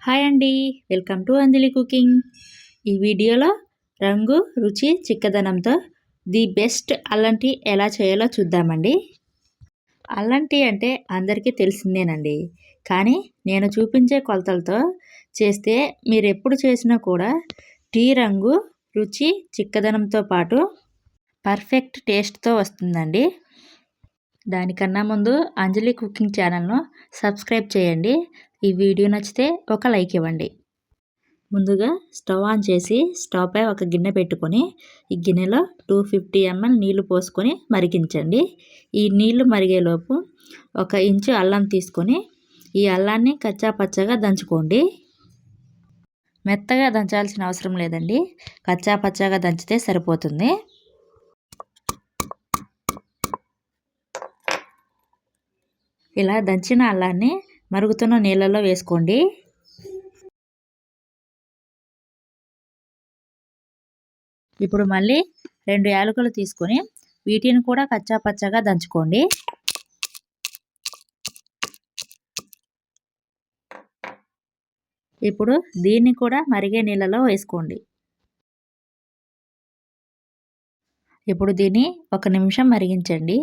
Hi అండి. Welcome to Anjali cooking. ఈ వీడియోలో రంగు, రుచి, చిక్కదనంతో ది బెస్ట్ అల్లం టీ ఎలా చేయాలో చూద్దామండి. అల్లం టీ అంటే అందరికీ తెలిసిందేనండి. కానీ నేను చూపించే కొలతలతో చేస్తే మీరు ఎప్పుడు చేసినా కూడా టీ రంగు, రుచి, చిక్కదనంతో పాటు పర్ఫెక్ట్ టేస్ట్తో వస్తుందండి. దానికన్నా ముందు అంజలి కుకింగ్ ఛానల్ను సబ్స్క్రైబ్ చేయండి. ఈ వీడియో నచ్చితే ఒక లైక్ ఇవ్వండి. ముందుగా స్టవ్ ఆన్ చేసి స్టవ్ పై ఒక గిన్నె పెట్టుకొని ఈ గిన్నెలో 250 ml నీళ్లు పోసుకొని మరిగించండి. ఈ నీళ్లు మరిగేలోపు 1 ఇంచు అల్లం తీసుకొని ఈ అల్లాన్ని కచ్చా పచ్చగా దంచుకోండి. మెత్తగా దంచాల్సిన అవసరం లేదండి, కచ్చా పచ్చగా దంచితే సరిపోతుంది. ఇలా దంచిన అల్లాన్ని మరుగుతున్న నీళ్ళలో వేసుకోండి. ఇప్పుడు మళ్ళీ 2 యాలకులు తీసుకొని వీటిని కూడా కచ్చా పచ్చగా దంచుకోండి. ఇప్పుడు దీన్ని కూడా మరిగే నీళ్ళలో వేసుకోండి. ఇప్పుడు దీన్ని 1 నిమిషం మరిగించండి.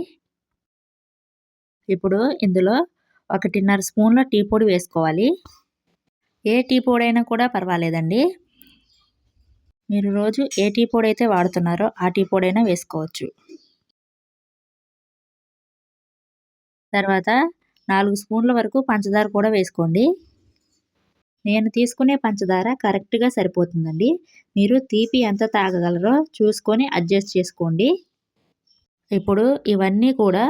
ఇప్పుడు ఇందులో 1.5 స్పూన్ల టీ పొడి వేసుకోవాలి. ఏ టీ పొడి అయినా కూడా పర్వాలేదండి. మీరు రోజు ఏ టీ పొడి అయితే వాడుతున్నారో ఆ టీ పొడి అయినా వేసుకోవచ్చు. తర్వాత 4 స్పూన్ల వరకు పంచదార కూడా వేసుకోండి. నేను తీసుకునే పంచదార కరెక్ట్గా సరిపోతుందండి. మీరు తీపి ఎంత తాగగలరో చూసుకొని అడ్జస్ట్ చేసుకోండి. ఇప్పుడు ఇవన్నీ కూడా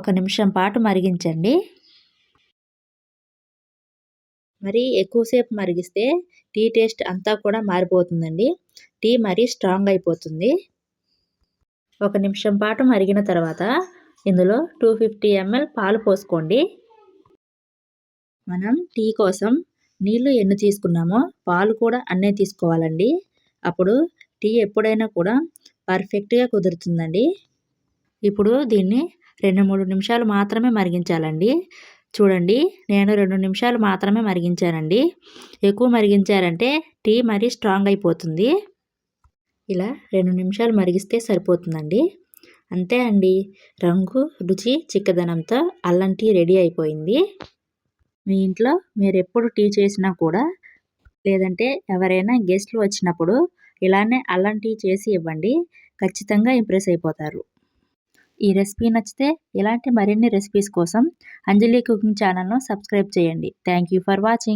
1 నిమిషం పాటు మరిగించండి. మరి ఎక్కువసేపు మరిగిస్తే టీ టేస్ట్ అంతా కూడా మారిపోతుందండి. టీ మరీ స్ట్రాంగ్ అయిపోతుంది. 1 నిమిషం పాటు మరిగిన తర్వాత ఇందులో 250 ml పాలు పోసుకోండి. మనం టీ కోసం నీళ్లు ఎన్ని తీసుకున్నామో పాలు కూడా అన్నే తీసుకోవాలండి. అప్పుడు టీ ఎప్పుడైనా కూడా పర్ఫెక్ట్గా కుదురుతుందండి. ఇప్పుడు దీన్ని 2-3 నిమిషాలు మాత్రమే మరిగించాలండి. చూడండి, నేను 2 నిమిషాలు మాత్రమే మరిగించానండి. ఎక్కువ మరిగించారంటే టీ మరీ స్ట్రాంగ్ అయిపోతుంది. ఇలా 2 నిమిషాలు మరిగిస్తే సరిపోతుందండి. అంతే అండి, రంగు, రుచి, చిక్కదనంతో అల్లం టీ రెడీ అయిపోయింది. మీ ఇంట్లో మీరు ఎప్పుడు టీ చేసినా కూడా, లేదంటే ఎవరైనా గెస్ట్లు వచ్చినప్పుడు ఇలానే అల్లం టీ చేసి ఇవ్వండి. ఖచ్చితంగా ఇంప్రెస్ అయిపోతారు. ఈ రెసిపీ నచ్చితే ఇలాంటి మరిన్ని రెసిపీస్ కోసం అంజలి కుకింగ్ ఛానల్ను సబ్స్క్రైబ్ చేయండి. Thank you for watching.